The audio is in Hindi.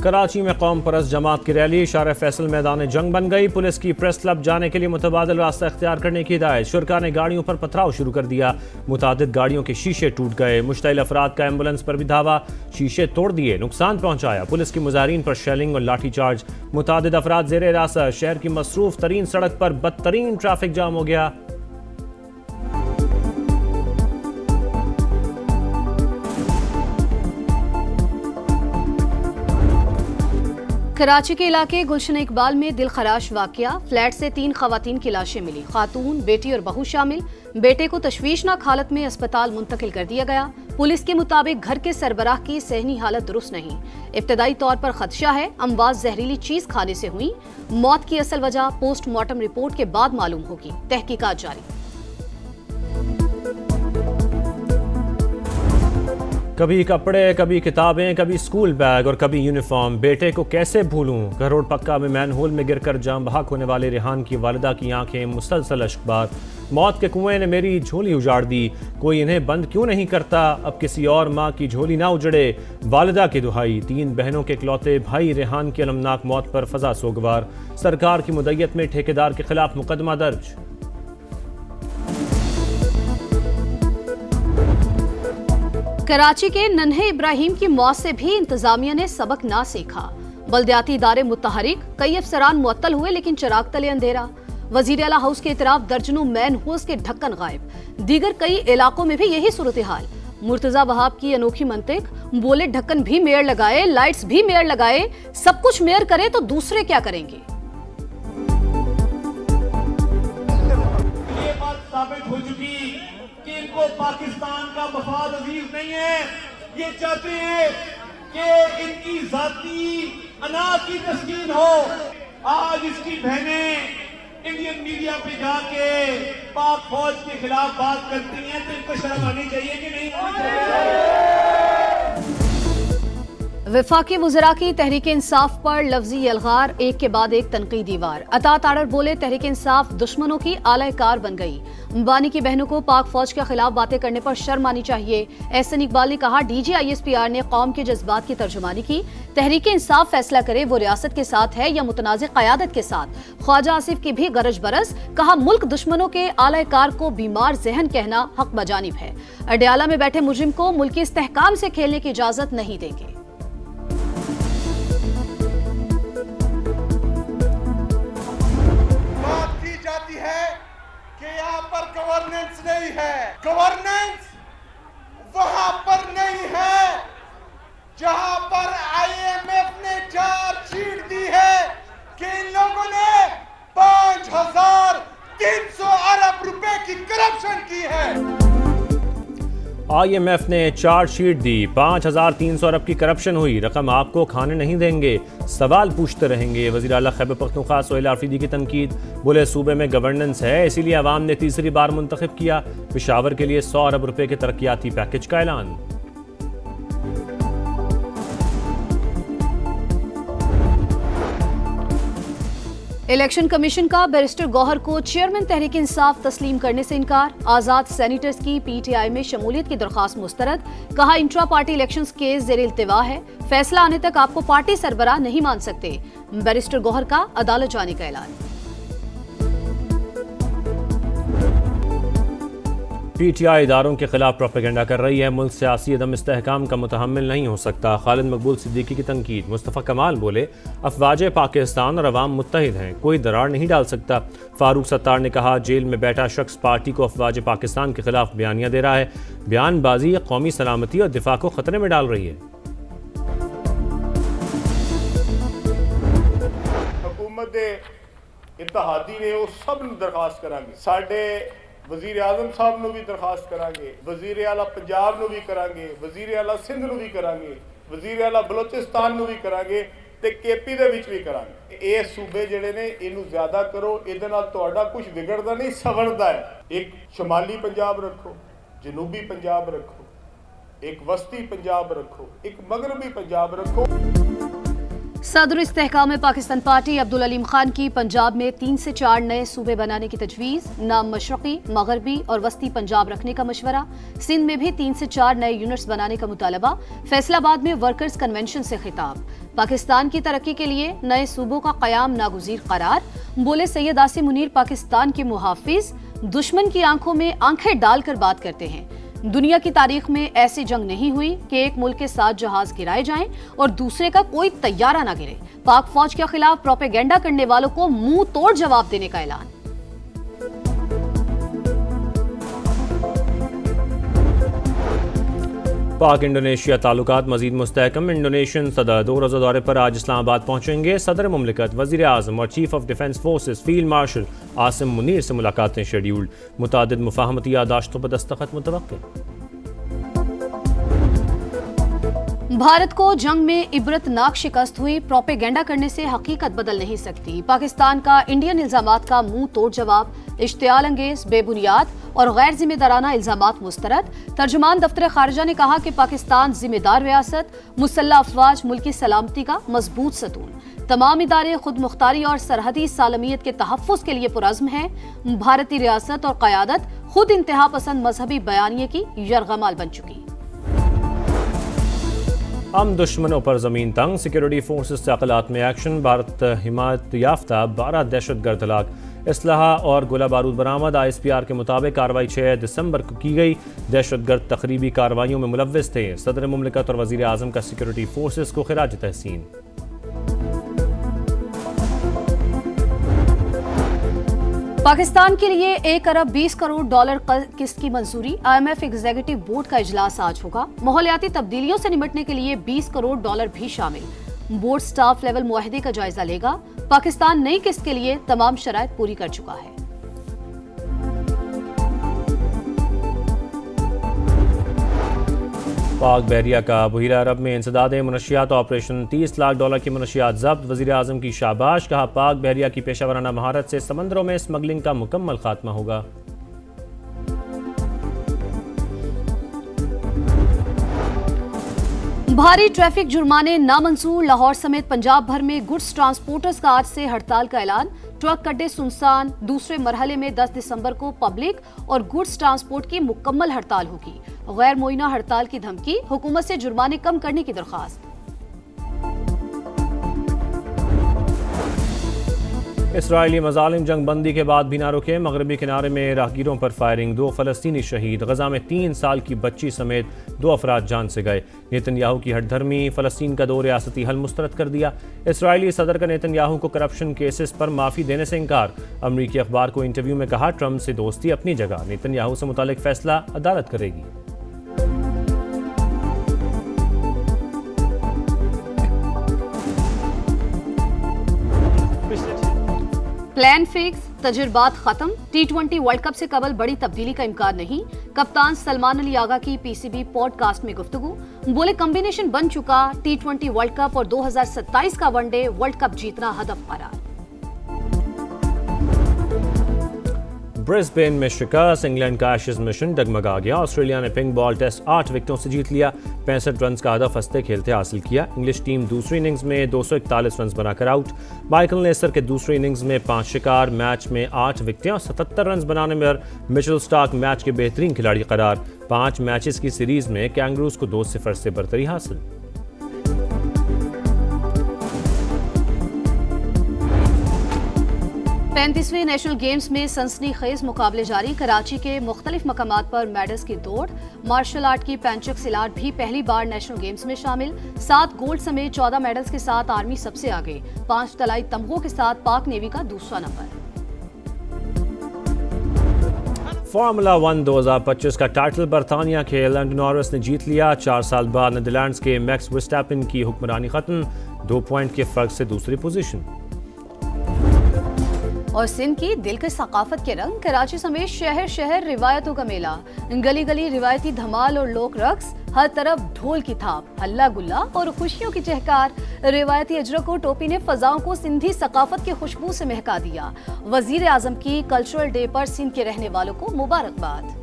कराची में कौम परस्त जमात की रैली शार फैसल मैदान जंग बन गई। पुलिस की प्रेस क्लब जाने के लिए मुतबादिल रास्ता इख्तियार करने की हिदायत। शुरका ने गाड़ियों पर पथराव शुरू कर दिया। मुतादिद गाड़ियों के शीशे टूट गए। मुश्तइल अफराद का एम्बुलेंस पर भी धावा, शीशे तोड़ दिए, नुकसान पहुंचाया। पुलिस की मुजाहिरीन पर शेलिंग और लाठीचार्ज। मुतादिद अफराद जेर हिरासत। शहर की मसरूफ तरीन सड़क पर बदतरीन ट्रैफिक जाम हो गया। कराची के इलाके गुलशन इकबाल में दिल खराश वाकया। फ्लैट से 3 खवातीन की लाशें मिली। खातून, बेटी और बहू शामिल। बेटे को तशवीशनाक हालत में अस्पताल मुंतकिल कर दिया गया। पुलिस के मुताबिक घर के सरबराह की सहनी हालत दुरुस्त नहीं। इब्तदाई तौर पर खदशा है अमवाज जहरीली चीज खाने से हुई। मौत की असल वजह पोस्टमार्टम रिपोर्ट के बाद मालूम होगी। तहकीकात जारी। कभी कपड़े, कभी किताबें, कभी स्कूल बैग और कभी यूनिफॉर्म। बेटे को कैसे भूलूं। करोड़ पक्का में मैनहोल में गिरकर जाम बहक होने वाले रेहान की वालिदा की आंखें मुसलसल अश्कबार। मौत के कुएं ने मेरी झोली उजाड़ दी। कोई इन्हें बंद क्यों नहीं करता। अब किसी और माँ की झोली ना उजड़े। वालिदा की दुहाई। 3 बहनों के इकलौते भाई रेहान की अलमनाक मौत पर फजा सोगवार। सरकार की मुद्दत में ठेकेदार के खिलाफ मुकदमा दर्ज। कराची के नन्हे इब्राहिम की मौत से भी इंतजामिया ने सबक ना सीखा। बल्दियाती इदारे मुतहरिक, कई अफसरान मुअत्तल हुए लेकिन चिराग तले अंधेरा। वजीर आला हाउस के इतराफ दर्जनों मैन हाउस के ढक्कन गायब। दीगर कई इलाकों में भी यही सूरत हाल। मुर्तजा वहाब की अनोखी मंतिक, बोले ढक्कन भी मेयर लगाए, लाइट्स भी मेयर लगाए, सब कुछ मेयर करे तो दूसरे क्या करेंगे। ये बात साबित हो चुकी कि इनको पाकिस्तान का मफाद अजीज नहीं है। ये चाहते हैं कि इनकी जाती अना की तस्कीन हो। आज इसकी बहनें इंडियन मीडिया पे जाके पाक फौज के खिलाफ बात करती हैं तो इनको शर्म आनी चाहिए कि नहीं आनी चाहिए। वफाकी वज़रा की तहरीक इंसाफ पर लफ्जी यलगार, एक के बाद एक तनकीदी वार। अता तारर बोले तहरीक इंसाफ दुश्मनों की आलाकार बन गई। अंबानी की बहनों को पाक फौज के खिलाफ बातें करने पर शर्म आनी चाहिए। एहसन इकबाल ने कहा DGISPR ने कौम के जज्बात की तर्जुमानी की। तहरीक इंसाफ फैसला करे वो रियासत के साथ है या मुतनाज़ क़यादत के साथ। ख्वाजा आसिफ की भी गरज बरस। कहा मुल्क दुश्मनों के आलाकार को बीमार जहन कहना हक बजानिब है। अडयाला में बैठे मुजरिम को मुल्की इस्तेहकाम से खेलने की इजाजत नहीं देंगे। यहाँ पर गवर्नेंस नहीं है। गवर्नेंस वहां पर नहीं है जहां पर IMF ने चार्जशीट दी है कि इन लोगों ने 5,300 अरब रुपए की करप्शन की है। IMF ने चार्जशीट दी। 5,300 अरब की करप्शन हुई। रकम आपको खाने नहीं देंगे, सवाल पूछते रहेंगे। वज़ीर आला खैबर पख्तूनख्वा सोहेल आफरीदी की तनकीद। बोले सूबे में गवर्नेंस है इसीलिए अवाम ने तीसरी बार मुंतखब किया। पेशावर के लिए 100 अरब रुपए के तरक्याती पैकेज का ऐलान। इलेक्शन कमीशन का बैरिस्टर गौहर को चेयरमैन तहरीक इंसाफ तस्लीम करने से इनकार। आजाद सेनेटर्स की PTI में शमूलियत की दरख्वास्त मुस्तरद। कहा इंट्रा पार्टी इलेक्शंस केस जेर इल्तिवा है, फैसला आने तक आपको पार्टी सरबराह नहीं मान सकते। बैरिस्टर गौहर का अदालत जाने का ऐलान। PTI इदारों के खिलाफ प्रोपेगेंडा कर रही है। मुल्क सियासी अदम इस्तेहकाम का मुतहम्मिल नहीं हो सकता। खालिद मकबूल सिद्दीकी की तनकीद। मुस्तफ़ा कमाल बोले अफवाज पाकिस्तान और अवाम मुत्तहिद हैं, कोई दरार नहीं डाल सकता। फारूक सत्तार ने कहा जेल में बैठा शख्स पार्टी को अफवाज पाकिस्तान के खिलाफ बयानियां दे रहा है। बयानबाजी कौमी सलामती और दिफा को खतरे में डाल रही है। हुकूमत इत्तेहादी ने वो सब दरखास्त करांगे। साडे वजीर आजम साहब ਨੂੰ भी दरखास्त करांगे, वजीर आला पंजाब ਨੂੰ भी करांगे, वजीर आला सिंध ਨੂੰ भी करांगे, वजीर आला बलोचिस्तान ਨੂੰ भी करांगे ਤੇ केपी ਦੇ ਵਿੱਚ ਵੀ करांगे। ਇਹ सूबे ਜਿਹੜੇ ਨੇ ਇਹਨੂੰ ਜ਼ਿਆਦਾ ਕਰੋ, ਇਹਦੇ ਨਾਲ ਤੁਹਾਡਾ ਕੁਝ ਵਿਗੜਦਾ ਨਹੀਂ, ਸਵਰਦਾ ਹੈ। ਇੱਕ ਸ਼ਮਾਲੀ ਪੰਜਾਬ ਰੱਖੋ, ਜਨੂਬੀ ਪੰਜਾਬ ਰੱਖੋ, ਇੱਕ ਵਸਤੀ ਪੰਜਾਬ ਰੱਖੋ, ਇੱਕ ਮਗਰਬੀ ਪੰਜਾਬ ਰੱਖੋ। सदर इस्तेहकाम पाकिस्तान पार्टी अब्दुल अलीम खान की पंजाब में 3 से 4 नए सूबे बनाने की तजवीज़, नाम मशरक़ी, मगरबी और वस्ती पंजाब रखने का मशवरा। सिंध में भी 3 से 4 नए यूनिट्स बनाने का मुतालबा। फैसलाबाद में वर्कर्स कन्वेंशन से खिताब। पाकिस्तान की तरक्की के लिए नए सूबों का क़याम नागुज़ीर करार। बोले सैयद आसिम मुनीर पाकिस्तान के मुहाफिज, दुश्मन की आंखों में आंखें डालकर बात करते हैं। दुनिया की तारीख में ऐसी जंग नहीं हुई कि एक मुल्क के 7 जहाज गिराए जाएं और दूसरे का कोई तैयारा ना गिरे। पाक फौज के खिलाफ प्रोपेगेंडा करने वालों को मुंह तोड़ जवाब देने का ऐलान। पाक इंडोनेशिया ताल्लुकात मजीद मुस्तहकम। इंडोनेशियन सदर 2 रोज़ा दौरे पर आज इस्लामाबाद पहुंचेंगे। सदर मुमलिकत, वज़ीर आज़म और chief of defence forces field marshal Asim Munir से मुलाकातें शेड्यूल्ड। मुतादिद मुफाहमती यादाश्तों पर दस्तखत मुतवक्किल। भारत को जंग में इबरतनाक शिकस्त हुई। प्रोपेगेंडा करने से हकीकत बदल नहीं सकती। पाकिस्तान का इंडियन इल्जामात का मुंह तोड़ जवाब। इश्तियाल अंगेज, बेबुनियाद और गैर जिम्मेदाराना इल्जामात मुस्तरद। तर्जुमान दफ्तर खारजा ने कहा कि पाकिस्तान जिम्मेदार रियासत, मुसल्लह अफवाज मुल्की सलामती का मजबूत सतून। तमाम इदारे खुद मुख्तारी और सरहदी सालमियत के तहफ़्फ़ुज़ के लिए पुरज़्म हैं। भारतीय रियासत और क़यादत खुद इंतहा पसंद मजहबी बयानिए की यरगमाल बन चुकी। हम दुश्मनों पर जमीन तंग, सिक्योरिटी फोर्सेस से अक़लात में एक्शन। भारत हिमायत याफ्ता 12 दहशतगर्द हलाक। इसलाहा और गोला बारूद बरामद। ISPR के मुताबिक कार्रवाई 6 दिसंबर को की गई। दहशतगर्द तकरीबी कार्रवाइयों में मुलव्विस थे। सदर मुमलिकत और वज़ीर आज़म का सिक्योरिटी फोर्सेस को खिराज तहसीन। पाकिस्तान के लिए 1 अरब 20 करोड़ डॉलर किस्त की मंजूरी। IMF एग्जीक्यूटिव बोर्ड का इजलास आज होगा। माहौलियाती तब्दीलियों से निपटने के लिए 20 करोड़ डॉलर भी शामिल। बोर्ड स्टाफ लेवल मुआहदे का जायजा लेगा। पाकिस्तान नई किस्त के लिए तमाम शराइत पूरी कर चुका है। पाक बहरिया का बहीरा अरब में इंसदाद मनशियात ऑपरेशन। 30 लाख डॉलर की मनशियात जब्त। वज़ीर आज़म की शाबाश। कहा पाक बहरिया की पेशावराना महारत से समंदरों में स्मगलिंग का मुकम्मल खात्मा होगा। भारी ट्रैफिक जुर्माने नामंजूर। लाहौर समेत पंजाब भर में गुड्स ट्रांसपोर्टर्स का आज से हड़ताल का ऐलान। ट्रक अड्डे सुनसान। दूसरे मरहले में 10 दिसंबर को पब्लिक और गुड्स ट्रांसपोर्ट की मुकम्मल हड़ताल होगी। गैर मुइना हड़ताल की धमकी। हुकूमत से जुर्माने कम करने की दरख्वास्त। इसराइली मजालिम जंग बंदी के बाद भी ना रुके। मगरबी किनारे में राहगीरों पर फायरिंग। 2 फलस्तीनी शहीद। गजा में 3 साल की बच्ची समेत 2 अफराद जान से गए। नेतन्याहू की हठधर्मी। फलस्तीन का 2 रियासती हल मुस्तरद कर दिया। इसराइली सदर का नेतन्याहू को करप्शन केसेस पर माफ़ी देने से इनकार। अमरीकी अखबार को इंटरव्यू में कहा ट्रंप से दोस्ती अपनी जगह, नेतन्याहू से मुतालिक फैसला अदालत करेगी। प्लान फिक्स, तजुर्बात खत्म। T20 वर्ल्ड कप से कबल बड़ी तब्दीली का इम्कान नहीं। कप्तान सलमान अली आगा की PCB पॉडकास्ट में गुफ्तगू। बोले कॉम्बिनेशन बन चुका। T20 वर्ल्ड कप और 2027 का वनडे वर्ल्ड कप जीतना हदफ करार। ब्रिस्बेन में शिकस्त। इंग्लैंड का एशेज मिशन डगमगा गया। ऑस्ट्रेलिया ने पिंक बॉल टेस्ट 8 विकेटों से जीत लिया। 65 रन का हदफ हंसते खेलते हासिल किया। इंग्लिश टीम दूसरी इनिंग्स में 241 रन बनाकर आउट। माइकल नेसर के दूसरी इनिंग्स में 5 शिकार। मैच में 8 विकेटें और 77 रन बनाने में मिचेल स्टार्क मैच के बेहतरीन खिलाड़ी करार। 5 मैचेस की सीरीज में कैंगरूज को 2-0 से बरतरी हासिल। 35वें नेशनल गेम्स में सनसनीखेज मुकाबले जारी। कराची के मुख्तलिफ मकामात पर मेडल्स की दौड़। मार्शल आर्ट की पैंचक सिलाट भी पहली बार नेशनल गेम्स में शामिल। 7 गोल्ड समेत 14 मेडल्स के साथ आर्मी सबसे आगे। 5 तलाई तमगों के साथ पाक नेवी का दूसरा नंबर। फार्मूला 1 2025 का टाइटल बरतानिया के लैंडो नॉरिस ने जीत लिया। 4 साल बाद नीदरलैंड्स के मैक्स वर्स्टैपेन की हुक्मरानी खत्म। 2 पॉइंट के फर्क से दूसरी पोजीशन। और सिंध की दिलकश सकाफत के रंग। कराची समेत शहर शहर रिवायतों का मेला। गली गली रिवायती धमाल और लोक रक्स। हर तरफ ढोल की थाप, हल्ला गुल्ला और खुशियों की चहकार। रिवायती अजरक और टोपी ने फजाओं को सिंधी सकाफत की खुशबू से महका दिया। वजीर आजम की कल्चरल डे पर सिंध के रहने वालों को मुबारकबाद।